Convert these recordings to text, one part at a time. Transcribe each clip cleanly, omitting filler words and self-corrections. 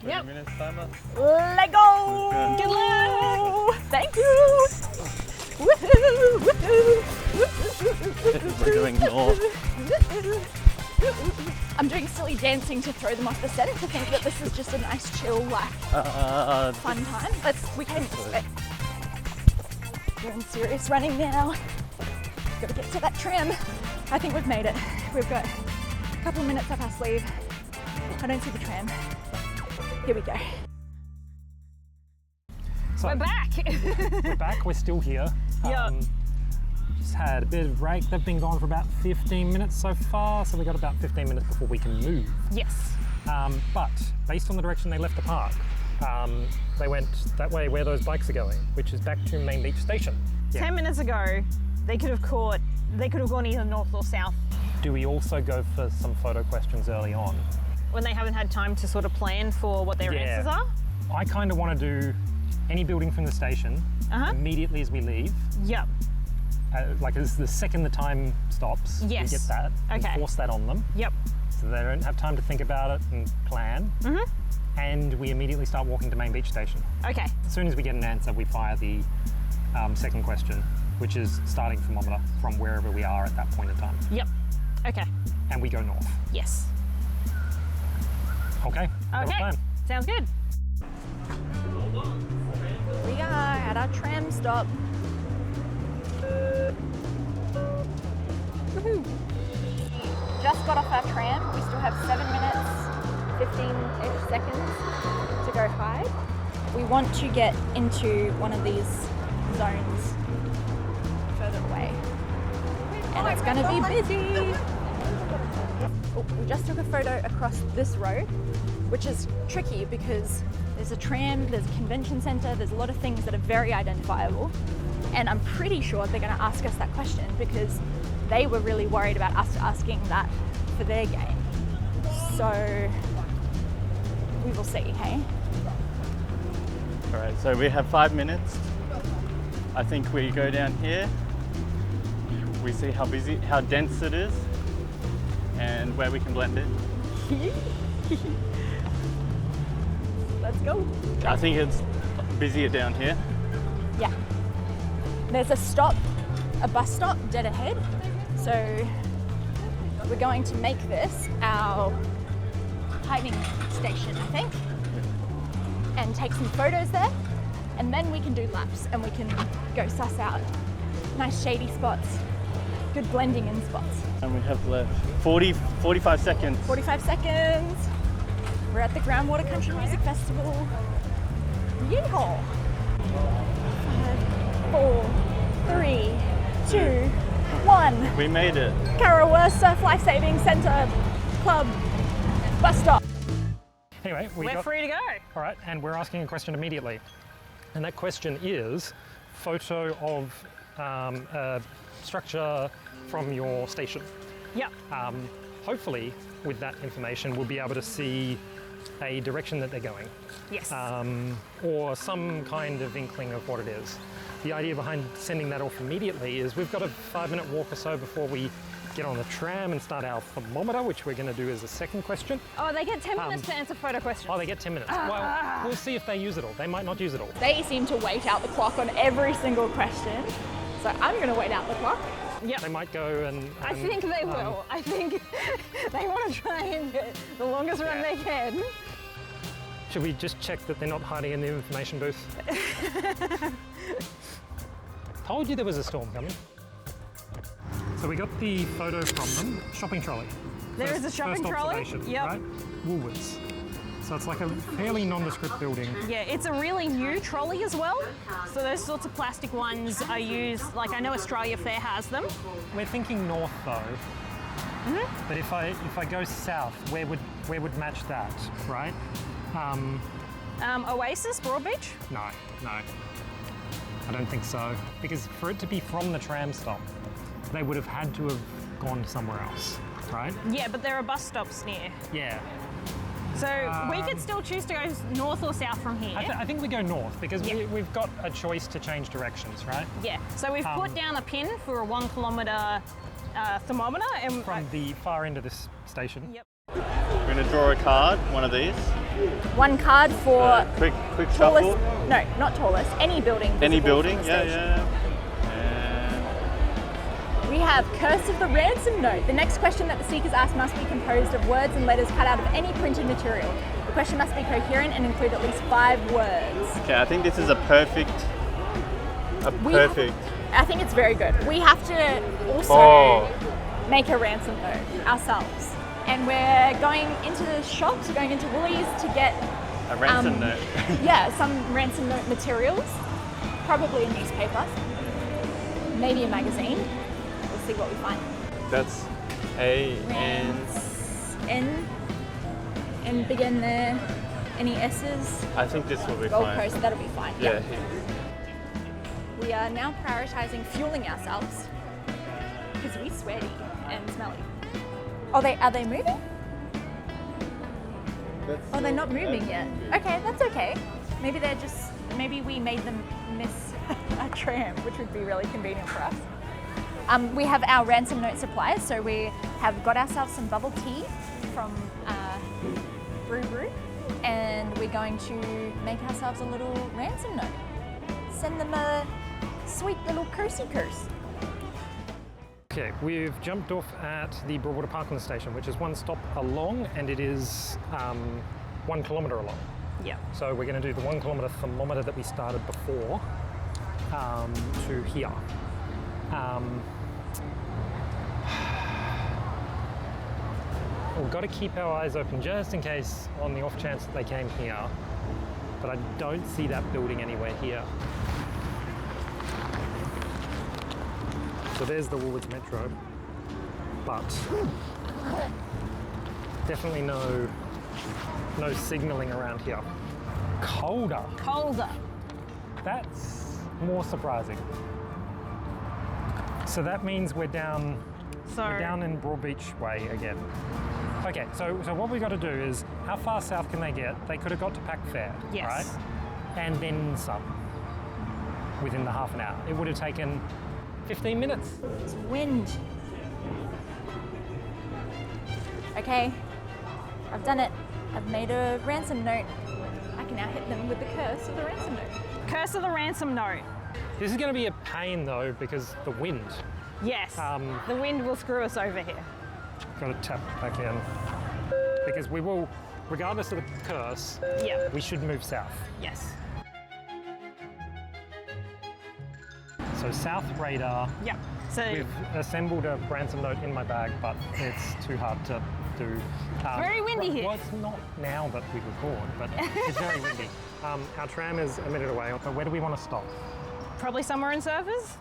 30 minutes timer. Let go! Good. Good luck! Thank you! Woohoo! Woohoo! We're going north. I'm doing silly dancing to throw them off the scent to think that this is just a nice chill, like, fun time. We came this way. Doing serious running now. Gotta get to that tram. I think we've made it. We've got a couple of minutes up our sleeve. I don't see the tram. Here we go. So, We're back. we're back, we're still here. Yeah. Just had a bit of a break. They've been gone for about 15 minutes so far, so we got about 15 minutes before we can move. Yes. But based on the direction they left the park, they went that way where those bikes are going, which is back to Main Beach Station. Yeah. 10 minutes ago, they could have gone either north or south Do we also go for some photo questions early on? when they haven't had time to sort of plan for what their answers are. I kind of want to do any building from the station immediately as we leave. Yep. Like as the second the time stops, Yes. we get that and Okay. force that on them. Yep. So they don't have time to think about it and plan. And we immediately start walking to Main Beach Station. Okay. As soon as we get an answer, we fire the second question, which is starting thermometer from wherever we are at that point in time. Yep. Okay. And we go north. Yes. Okay? Got a Okay. plan. Sounds good. We are at our tram stop. Woohoo! Just got off our tram. We still have 7 minutes, 15-ish seconds to go hide. We want to get into one of these zones further away. And it's going to be busy. Oh, we just took a photo across this road, which is tricky because there's a tram, there's a convention centre, there's a lot of things that are very identifiable. And I'm pretty sure they're going to ask us that question because they were really worried about us asking that for their game. So we will see, hey? All right, so we have 5 minutes. I think we go down here. We see how dense it is, and where we can blend it. Let's go. I think it's busier down here. Yeah. There's a bus stop dead ahead. So we're going to make this our hiding station, I think, and take some photos there. And then we can do laps and we can go suss out nice shady spots, good blending in spots. And we have left 45 seconds. 45 seconds. We're at the Groundwater Country Music Festival. Yeehaw! 5, 4, 3, 2, 1. We made it. Karawar Surf Life Saving Centre Club bus stop. Anyway, We're free to go. All right, and we're asking a question immediately. And that question is photo of a structure from your station. Yep. Hopefully, with that information, we'll be able to see a direction that they're going, Yes. or some kind of inkling of what it is. The idea behind sending that off immediately is we've got a 5-minute walk or so before we get on the tram and start our thermometer, which we're going to do as a second question. Oh, they get 10 minutes to answer photo questions. Oh, they get 10 minutes. Well, we'll see if they use it all. They might not use it all. They seem to wait out the clock on every single question. So I'm going to wait out the clock. Yep. They might go and I think they will. I think they want to try and get the longest run they can. Should we just check that they're not hiding in the information booth? Told you there was a storm coming. So we got the photo from them. Shopping trolley. There is a shopping first trolley. observation, Yep. right? Woolworths. So it's like a fairly nondescript building. Yeah, it's a really new trolley as well. So those sorts of plastic ones are used, like I know Australia Fair has them. We're thinking north though. But if I go south, where would match that, right? Oasis, Broadbeach? No. I don't think so. Because for it to be from the tram stop, they would have had to have gone somewhere else, right? Yeah, but there are bus stops near. Yeah. So we could still choose to go north or south from here. I think we go north because Yeah. we've got a choice to change directions, right? Yeah, so we've put down a pin for a 1 kilometre thermometer. And From the far end of this station. Yep. We're going to draw a card, one of these. 1 card for quick tallest. shuffle. No, not tallest. Any building. Any visible building? from the Yeah, station. yeah. We have Curse of the Ransom Note. The next question that the seekers ask must be composed of words and letters cut out of any printed material. The question must be coherent and include at least 5 words. Okay, I think this is a perfect. I think it's very good. We have to also make a ransom note ourselves. And we're going into the shops, we're going into Woolies to get A ransom note. yeah, some ransom note materials. Probably a newspaper. Maybe a magazine. We'll see what we find. That's A N. N. And begin there. Any S's? I think this will be Gold fine. Coast, that'll be fine. Yeah. We are now prioritizing fueling ourselves because we sweaty and smelly. Are they moving? Oh, they're not moving yet. Okay, that's okay. Maybe we made them miss a tram, which would be really convenient for us. We have our ransom note supplies, so we have got ourselves some bubble tea from Brew, and we're going to make ourselves a little ransom note. Send them a sweet little cursey curse. Okay, we've jumped off at the Broadwater Parkland station, which is 1 stop along, and it is 1 kilometre along. Yeah. So we're going to do the 1 kilometre thermometer that we started before to here. We've got to keep our eyes open just in case, on the off chance that they came here, but I don't see that building anywhere here. So there's the Woolwich Metro, but definitely no signalling around here. Colder. That's more surprising. So that means we're down in Broadbeach Way again. Okay, so what we got to do is, how far south can they get? They could have got to Pack Fair, Yes. right? And then some, within the half an hour. It would have taken 15 minutes. It's wind. Okay, I've done it. I've made a ransom note. I can now hit them with the curse of the ransom note. Curse of the ransom note. This is going to be a pain though, because the wind. Yes. The wind will screw us over here. Got to tap back in. Because we will, regardless of the curse, Yeah. we should move south. Yes. So south radar. Yeah. So We've assembled a ransom note in my bag, but it's too hard to do. Very windy here. Well, it's not now that we record, but it's very windy. Our tram is a minute away, but where do we want to stop? probably somewhere in Surfers.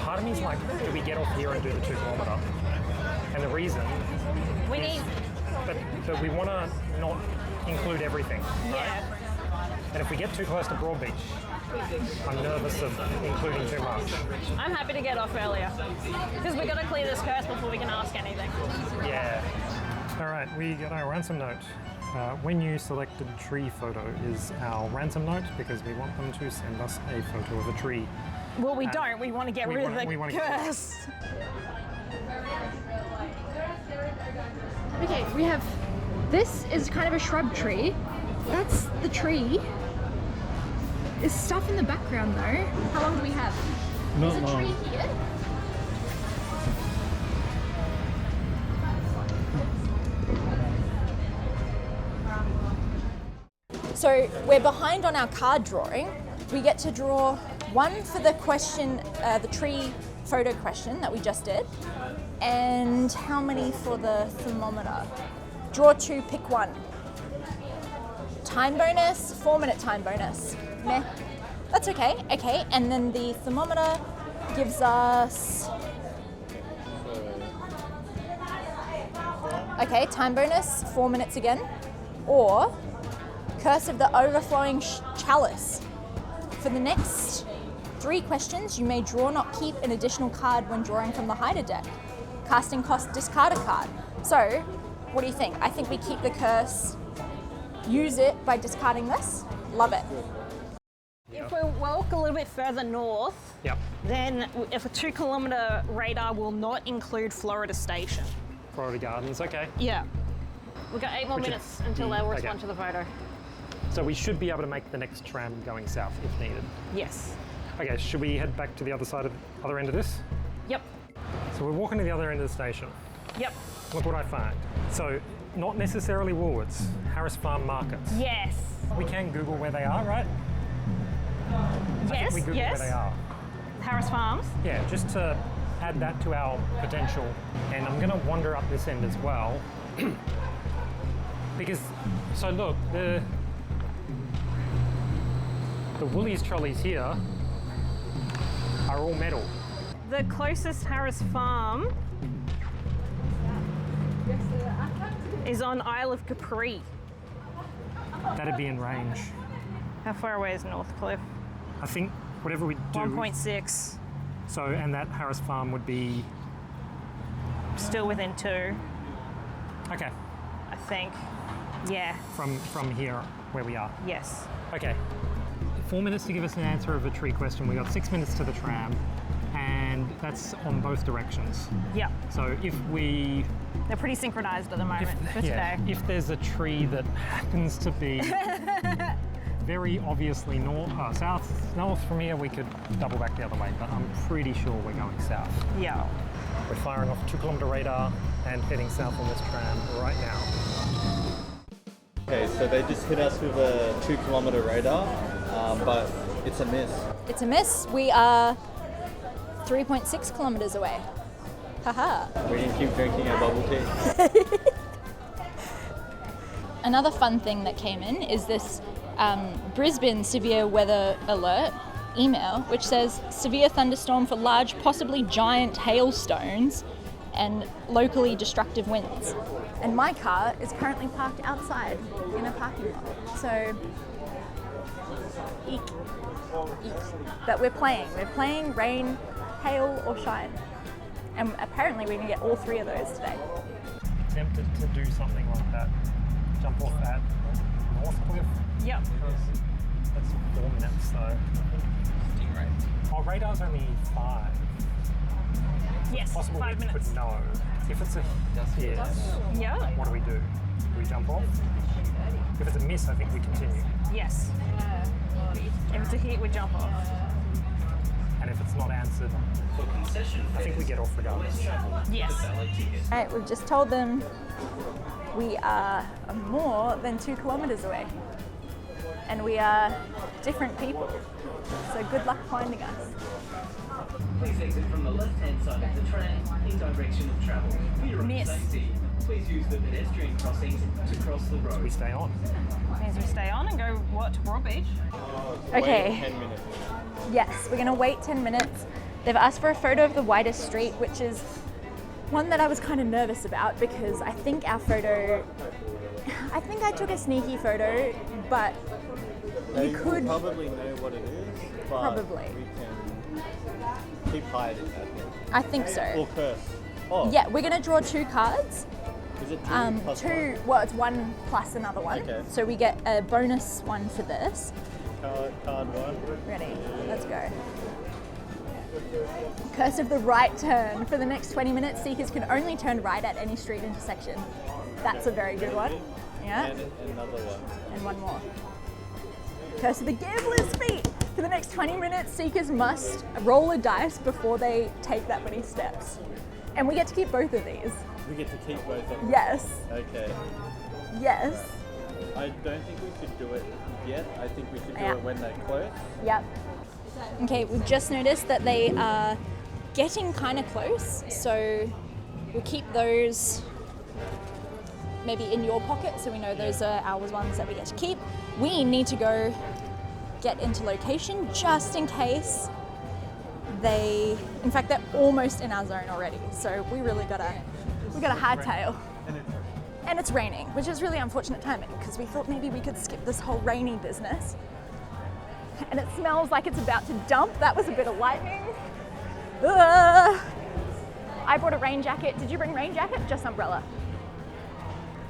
Part of me is like, do we get off here and do the 2 kilometre? And the reason We need, but we want to not include everything. yeah. And if we get too close to Broadbeach, I'm nervous of including too much. I'm happy to get off earlier because we've got to clear this curse before we can ask anything. Yeah. All right, we got our ransom note. When you selected tree photo is our ransom note because we want them to send us a photo of a tree. Well, we don't. We want to get rid of we the wanna get- curse. Okay, we have, this is kind of a shrub tree. That's the tree. There's stuff in the background though. How long do we have? Not There's a long. tree here. So we're behind on our card drawing. We get to draw one for the question, the tree photo question that we just did. And how many for the thermometer? Draw 2, pick 1. Time bonus, 4-minute time bonus. Meh. That's okay. Okay, and then the thermometer gives us. Okay, time bonus, 4 minutes again. Or Curse of the Overflowing Chalice. For the next 3 questions, you may draw, not keep, an additional card when drawing from the hider deck. Casting cost, discard a card. So, what do you think? I think we keep the curse, use it by discarding this. Love it. If we're walk a little bit further north, Yep. then if a 2 kilometre radar will not include Florida Station. Florida Gardens, okay. Yeah. We've got 8 more Which is minutes until they'll okay. respond to the photo. So we should be able to make the next tram going south if needed. Yes. Okay, should we head back to the other end of this? Yep. So we're walking to the other end of the station. Yep. Look what I find. So, not necessarily Woolworths, Harris Farm Markets. Yes. We can Google where they are, right? I think Yes. we Google Yes. where they are. Harris Farms. Yeah, just to add that to our potential. And I'm gonna wander up this end as well. Because, so look, the Woolies trolleys here are all metal. The closest Harris Farm is on Isle of Capri. That'd be in range. How far away is Northcliffe? I think whatever we do. 1.6. So, and that Harris Farm would be. Still within 2, Okay, I think. Yeah. from here where we are. Yes. Okay. 4 minutes to give us an answer of a tree question. We got 6 minutes to the tram, and that's on both directions. Yep. So if we, They're pretty synchronized at the moment for yeah, today. if there's a tree that happens to be very obviously north from here, we could double back the other way. But I'm pretty sure we're going south. Yeah. We're firing off a 2 kilometre radar and heading south on this tram right now. Okay, so they just hit us with a 2 kilometre radar, but it's a miss. It's a miss. We are 3.6 kilometres away. Haha. We can keep drinking our bubble tea. Another fun thing that came in is this Brisbane severe weather alert email, which says severe thunderstorm for large, possibly giant hailstones and locally destructive winds. And my car is currently parked outside in a parking lot. So, eek. Eek. But we're playing rain, hail or shine. And apparently we're gonna get all 3 of those today. Tempted to do something like that. Jump off at Northcliffe. Yep. That's 4 minutes though. Our radar's only 5. Yes. Possible 5 hits, minutes. but no. If it's a hit, Yeah. what do we do? Do we jump off? If it's a miss, I think we continue. Yes. If it's a hit, we jump off. And if it's not answered, I think we get off regardless. Yes. Alright, we've just told them we are more than 2 kilometres away. And we are different people. So good luck finding us. Please exit from the left-hand side of the tram in direction of travel. For your own Miss. safety, please use the pedestrian crossings to cross the road. We stay on. Means we stay on and go, what, to Broad Beach? Okay. 10 minutes. Yes, we're gonna wait 10 minutes. They've asked for a photo of the widest street, which is one that I was kind of nervous about because I think I took a sneaky photo, but They you could probably know what it is, but Probably. we can keep hiding that. I think so. Or curse. Oh, Yeah, we're gonna draw 2 cards. is it 2 plus 2, well, it's 1 plus another one. Okay. So we get a bonus one for this. 1? Card 1. Ready? Let's go. Curse of the right turn. For the next 20 minutes, seekers can only turn right at any street intersection. That's a very good one. Yeah? And another one. And one more. Curse of the gambler's feet. For the next 20 minutes, seekers must roll a dice before they take that many steps. And we get to keep both of these. We get to keep both of them. Yes. Okay. Yes. I don't think we should do it yet. I think we should do Yeah. it when they're close. Yep. Okay, we've just noticed that they are getting kind of close, so we'll keep those maybe in your pocket so we know those are our ones that we get to keep. We need to go get into location just in case in fact they're almost in our zone already, so we got a hardtail. And it's raining, which is really unfortunate timing because we thought maybe we could skip this whole rainy business. And it smells like it's about to dump. That was a bit of lightning. I brought a rain jacket. Did you bring rain jacket? Just umbrella.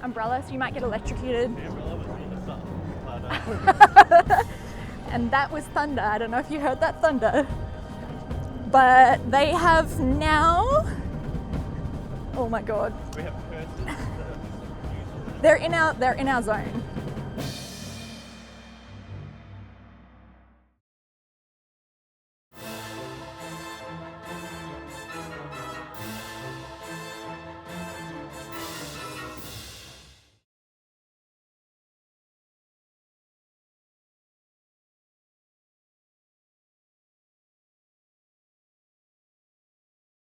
Umbrella, so you might get electrocuted. and that was thunder. I don't know if you heard that thunder, but they have now, oh my God. We have persons. They're in our zone.